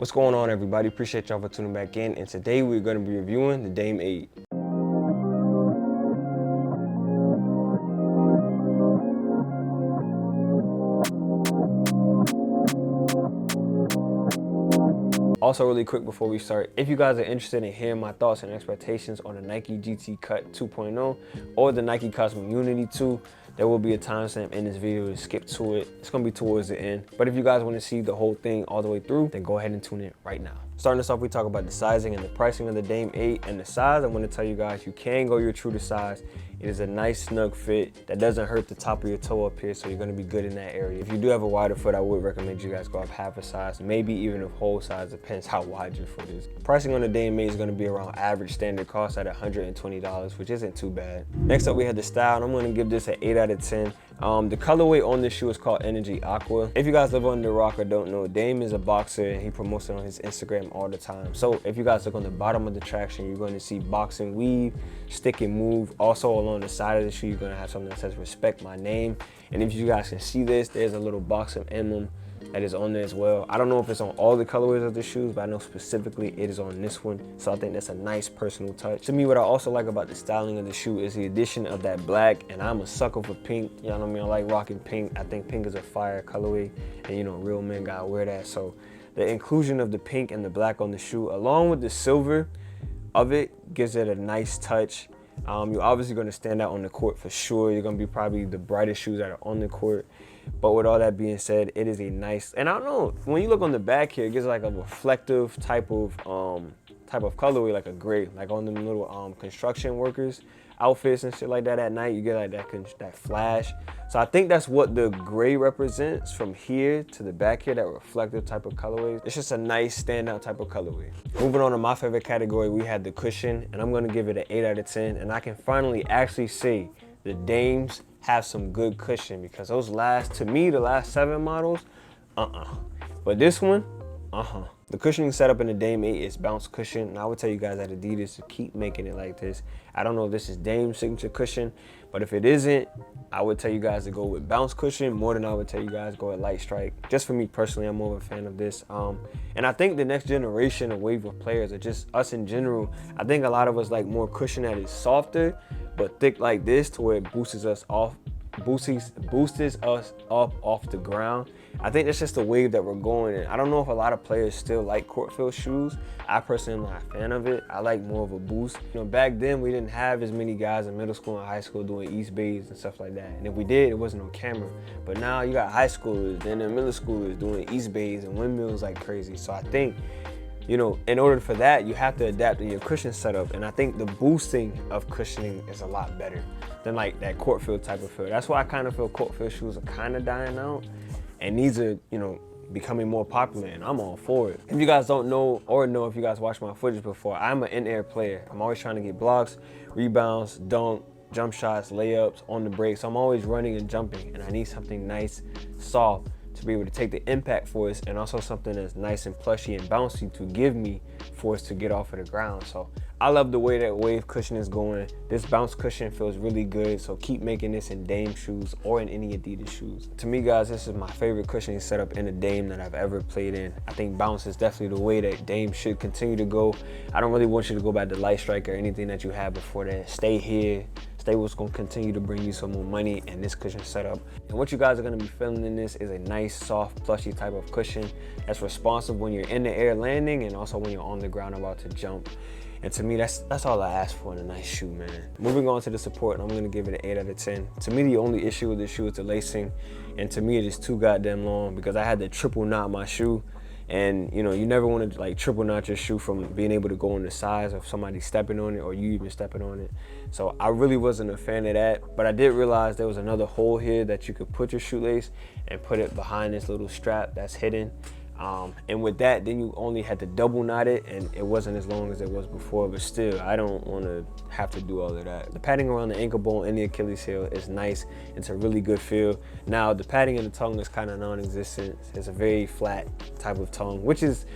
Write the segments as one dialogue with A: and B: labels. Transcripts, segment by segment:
A: What's going on, everybody? Appreciate y'all for tuning back in, and today we're going to be reviewing the Dame 8. Also, really quick before we start, if you guys are interested in hearing my thoughts and expectations on the Nike GT Cut 2.0 or the Nike Cosmic Unity 2, there will be a timestamp in this video to skip to it. It's gonna be towards the end. But if you guys want to see the whole thing all the way through, then go ahead and tune in right now. Starting us off, we talk about the sizing and the pricing of the Dame 8. And the size, I'm gonna tell you guys, you can go your true to size. It is a nice snug fit that doesn't hurt the top of your toe up here, so you're gonna be good in that area. If you do have a wider foot, I would recommend you guys go up half a size, maybe even a whole size, depends how wide your foot is. Pricing on the Dame 8 is gonna be around average standard cost at $120, which isn't too bad. Next up, we had the style, and I'm gonna give this an 8 out of 10. The colorway on this shoe is called Energy Aqua. If you guys live under the rock or don't know, Dame is a boxer and he promotes it on his Instagram all the time. So if you guys look on the bottom of the traction, you're going to see boxing weave, stick and move. Also along the side of the shoe, you're going to have something that says respect my name. And if you guys can see this, there's a little boxing emblem that is on there as well. I don't know if it's on all the colorways of the shoes, but I know specifically it is on this one. So I think that's a nice personal touch. To me, what I also like about the styling of the shoe is the addition of that black, and I'm a sucker for pink. You know what I mean? I like rocking pink. I think pink is a fire colorway, and you know, real men gotta wear that. So the inclusion of the pink and the black on the shoe, along with the silver of it, gives it a nice touch. You're obviously gonna stand out on the court for sure. You're gonna be probably the brightest shoes that are on the court. But with all that being said, it is a nice, and I don't know, when you look on the back here, it gives like a reflective type of colorway, like a gray, like on them little construction workers outfits and shit like that at night. You get like that flash. So I think that's what the gray represents from here to the back here, that reflective type of colorway. It's just a nice standout type of colorway. Moving on to my favorite category, we had the cushion, and I'm gonna give it an 8 out of 10. And I can finally actually say the Dames have some good cushion, because those to me, the last 7 models, But this one, The cushioning setup in the Dame 8 is bounce cushion, and I would tell you guys at Adidas to keep making it like this. I don't know if this is Dame's signature cushion, but if it isn't, I would tell you guys to go with bounce cushion more than I would tell you guys to go with light strike. Just for me personally, I'm more of a fan of this. And I think the next generation of wave of players, or just us in general, I think a lot of us like more cushion that is softer but thick like this, to where it boosts us up off the ground. I think that's just the wave that we're going in. I don't know if a lot of players still like court feel shoes. I personally am not a fan of it. I like more of a boost. You know, back then we didn't have as many guys in middle school and high school doing East Bays and stuff like that. And if we did, it wasn't on camera. But now you got high schoolers, then the middle schoolers doing East Bays and windmills like crazy. So I think, you know, in order for that, you have to adapt in your cushion setup. And I think the boosting of cushioning is a lot better than like that court feel type of feel. That's why I kind of feel court feel shoes are kind of dying out. And these are, you know, becoming more popular, and I'm all for it. If you guys don't know, or know if you guys watched my footage before, I'm an in-air player. I'm always trying to get blocks, rebounds, dunk, jump shots, layups, on the break. So I'm always running and jumping, and I need something nice, soft, to be able to take the impact force, and also something that's nice and plushy and bouncy to give me force to get off of the ground. So I love the way that wave cushion is going. This bounce cushion feels really good, so keep making this in Dame shoes or in any Adidas shoes. To me, guys, this is my favorite cushioning setup in a Dame that I've ever played in. I think bounce is definitely the way that Dame should continue to go. I don't really want you to go back to light strike or anything that you had before that. Stay here. Stay what's gonna continue to bring you some more money in this cushion setup. And what you guys are gonna be feeling in this is a nice, soft, plushy type of cushion that's responsive when you're in the air landing, and also when you're on the ground about to jump. And to me, that's all I ask for in a nice shoe, man. Moving on to the support, and I'm gonna give it an 8 out of 10. To me, the only issue with this shoe is the lacing. And to me, it is too goddamn long, because I had to triple knot my shoe. And you know, you never want to like triple knot your shoe from being able to go on the sides of somebody stepping on it, or you even stepping on it. So I really wasn't a fan of that, but I did realize there was another hole here that you could put your shoelace and put it behind this little strap that's hidden. And with that, then you only had to double knot it, and it wasn't as long as it was before, but still, I don't want to have to do all of that. The padding around the ankle bone and the Achilles heel is nice. It's a really good feel. Now, the padding in the tongue is kind of non-existent. It's a very flat type of tongue, which is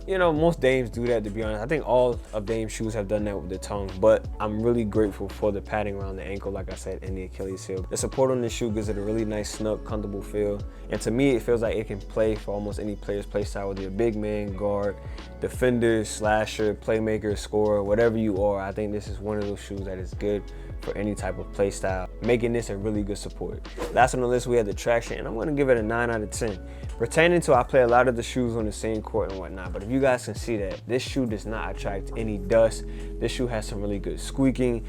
A: you know, most Dames do that, to be honest. I think all of Dame's shoes have done that with the tongue, but I'm really grateful for the padding around the ankle, like I said, and the Achilles heel. The support on this shoe gives it a really nice, snug, comfortable feel. And to me, it feels like it can play for almost any player's play style, whether you're a big man, guard, defender, slasher, playmaker, scorer, whatever you are. I think this is one of those shoes that is good for any type of play style, making this a really good support. Last on the list, we have the traction, and I'm gonna give it a 9 out of 10. Pertaining to, I play a lot of the shoes on the same court and whatnot, but if you guys can see that, this shoe does not attract any dust. This shoe has some really good squeaking.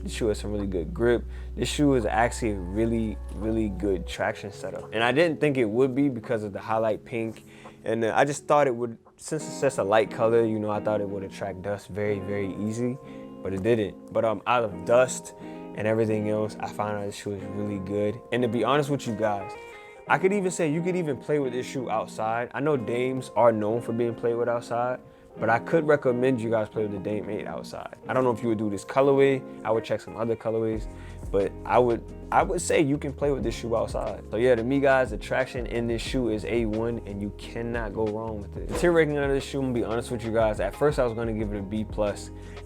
A: This shoe has some really good grip. This shoe is actually a really, really good traction setup. And I didn't think it would be because of the highlight pink. And I just thought it would, since it's just a light color, you know, I thought it would attract dust very, very easy, but it didn't. But out of dust and everything else, I found out this shoe is really good. And to be honest with you guys, I could even say you could even play with this shoe outside. I know Dames are known for being played with outside, but I could recommend you guys play with the Dame 8 outside. I don't know if you would do this colorway. I would check some other colorways, but I would say you can play with this shoe outside. So yeah, to me guys, the traction in this shoe is A1 and you cannot go wrong with it. The tier rating of this shoe, I'm gonna be honest with you guys, at first I was gonna give it a B+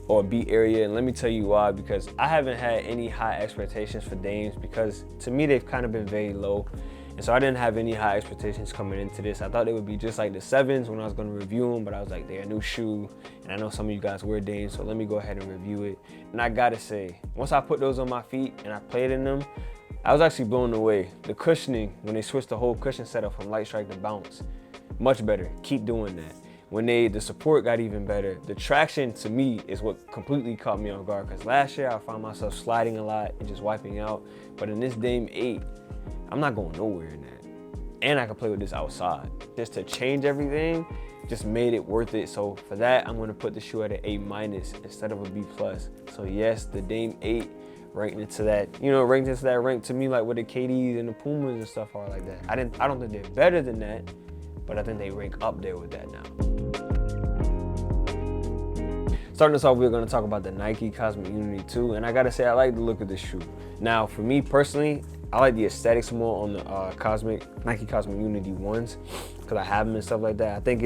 A: or a B area, and let me tell you why, because I haven't had any high expectations for Dames, because to me they've kind of been very low. And so I didn't have any high expectations coming into this. I thought they would be just like the 7s when I was gonna review them, but I was like, they're a new shoe. And I know some of you guys wear Dames, so let me go ahead and review it. And I gotta say, once I put those on my feet and I played in them, I was actually blown away. The cushioning, when they switched the whole cushion setup from Light Strike to Bounce, much better. Keep doing that. When the support got even better, the traction to me is what completely caught me off guard, because last year I found myself sliding a lot and just wiping out. But in this Dame 8, I'm not going nowhere in that. And I can play with this outside. Just to change everything, just made it worth it. So for that, I'm gonna put the shoe at an A- instead of a B+. So yes, the Dame 8 ranked into that, you know, ranked into that rank to me like what the KDs and the Pumas and stuff are like that. I don't think they're better than that, but I think they rank up there with that now. Starting us off, we're gonna talk about the Nike Cosmic Unity 2, and I gotta say, I like the look of this shoe. Now, for me personally, I like the aesthetics more on the Nike Cosmic Unity 1s, because I have them and stuff like that. I think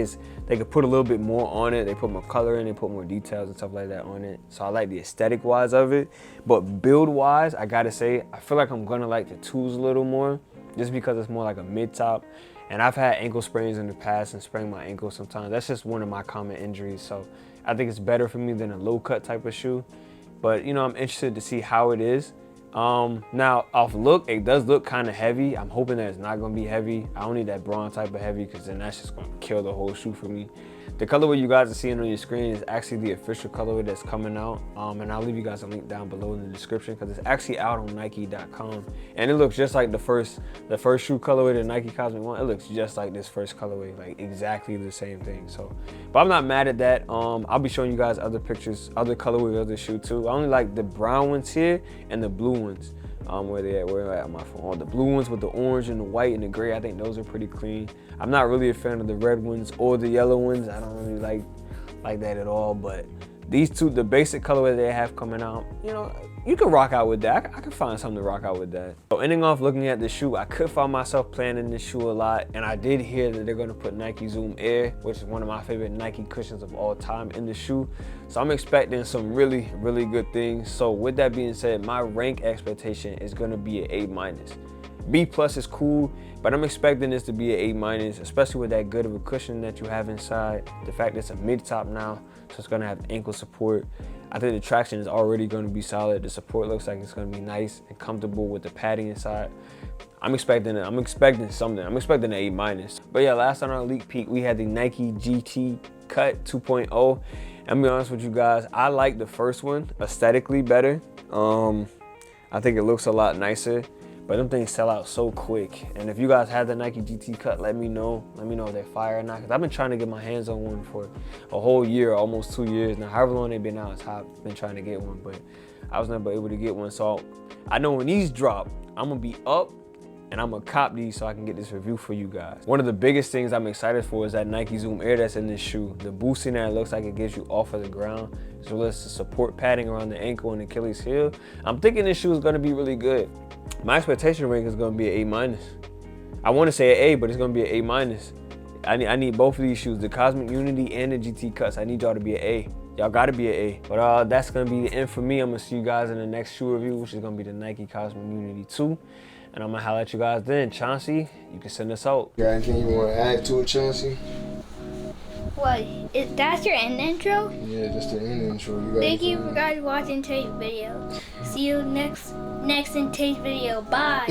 A: they could put a little bit more on it. They put more color in, they put more details and stuff like that on it. So I like the aesthetic wise of it. But build wise, I gotta say, I feel like I'm gonna like the 2s a little more, just because it's more like a mid-top. And I've had ankle sprains in the past and sprained my ankle sometimes. That's just one of my common injuries. So I think it's better for me than a low cut type of shoe. But you know, I'm interested to see how it is. Now off look, it does look kind of heavy. I'm hoping that it's not gonna be heavy. I don't need that bronze type of heavy, because then that's just gonna kill the whole shoe for me. The colorway you guys are seeing on your screen is actually the official colorway that's coming out. And I'll leave you guys a link down below in the description, because it's actually out on Nike.com. And it looks just like the first shoe colorway, the Nike Cosmic one. It looks just like this first colorway, like exactly the same thing. So, but I'm not mad at that. I'll be showing you guys other pictures, other colorways of the shoe too. I only like the brown ones here and the blue ones. Where they at on my phone. The blue ones with the orange and the white and the gray, I think those are pretty clean. I'm not really a fan of the red ones or the yellow ones. I don't really like that at all, but these two, the basic colorway they have coming out, you know, you can rock out with that. I could find something to rock out with that. So ending off looking at the shoe, I could find myself playing in this shoe a lot, and I did hear that they're gonna put Nike Zoom Air, which is one of my favorite Nike cushions of all time, in the shoe. So I'm expecting some really, really good things. So with that being said, my rank expectation is gonna be an A-. B+ is cool, but I'm expecting this to be an A-, especially with that good of a cushion that you have inside. The fact it's a mid-top now, so it's gonna have ankle support. I think the traction is already gonna be solid. The support looks like it's gonna be nice and comfortable with the padding inside. I'm expecting something. I'm expecting an A-. But yeah, last on our leak peek, we had the Nike GT Cut 2.0. I'm be honest with you guys, I like the first one aesthetically better. I think it looks a lot nicer, but them things sell out so quick. And if you guys have the Nike GT Cut, let me know. Let me know if they're fire or not, because I've been trying to get my hands on one for a whole year, almost 2 years now. However long they've been out, I've been trying to get one, but I was never able to get one. So I know when these drop, I'm gonna be up and I'm gonna cop these so I can get this review for you guys. One of the biggest things I'm excited for is that Nike Zoom Air that's in this shoe. The boosting that it looks like it gives you off of the ground, as well as the support padding around the ankle and Achilles heel. I'm thinking this shoe is gonna be really good. My expectation rank is gonna be an A-. I want to say an A, but it's gonna be an A-. I need both of these shoes, the Cosmic Unity and the GT Cuts. I need y'all to be an A. Y'all gotta be an A. But that's gonna be the end for me. I'm gonna see you guys in the next shoe review, which is gonna be the Nike Cosmic Unity 2. And I'm gonna holler at you guys then. Chauncey, you can send us out.
B: Got anything you wanna add to it, Chauncey?
C: What? That's your end intro?
B: Yeah, just the end intro.
C: Thank you for guys watching today's video. See you next in today's video. Bye.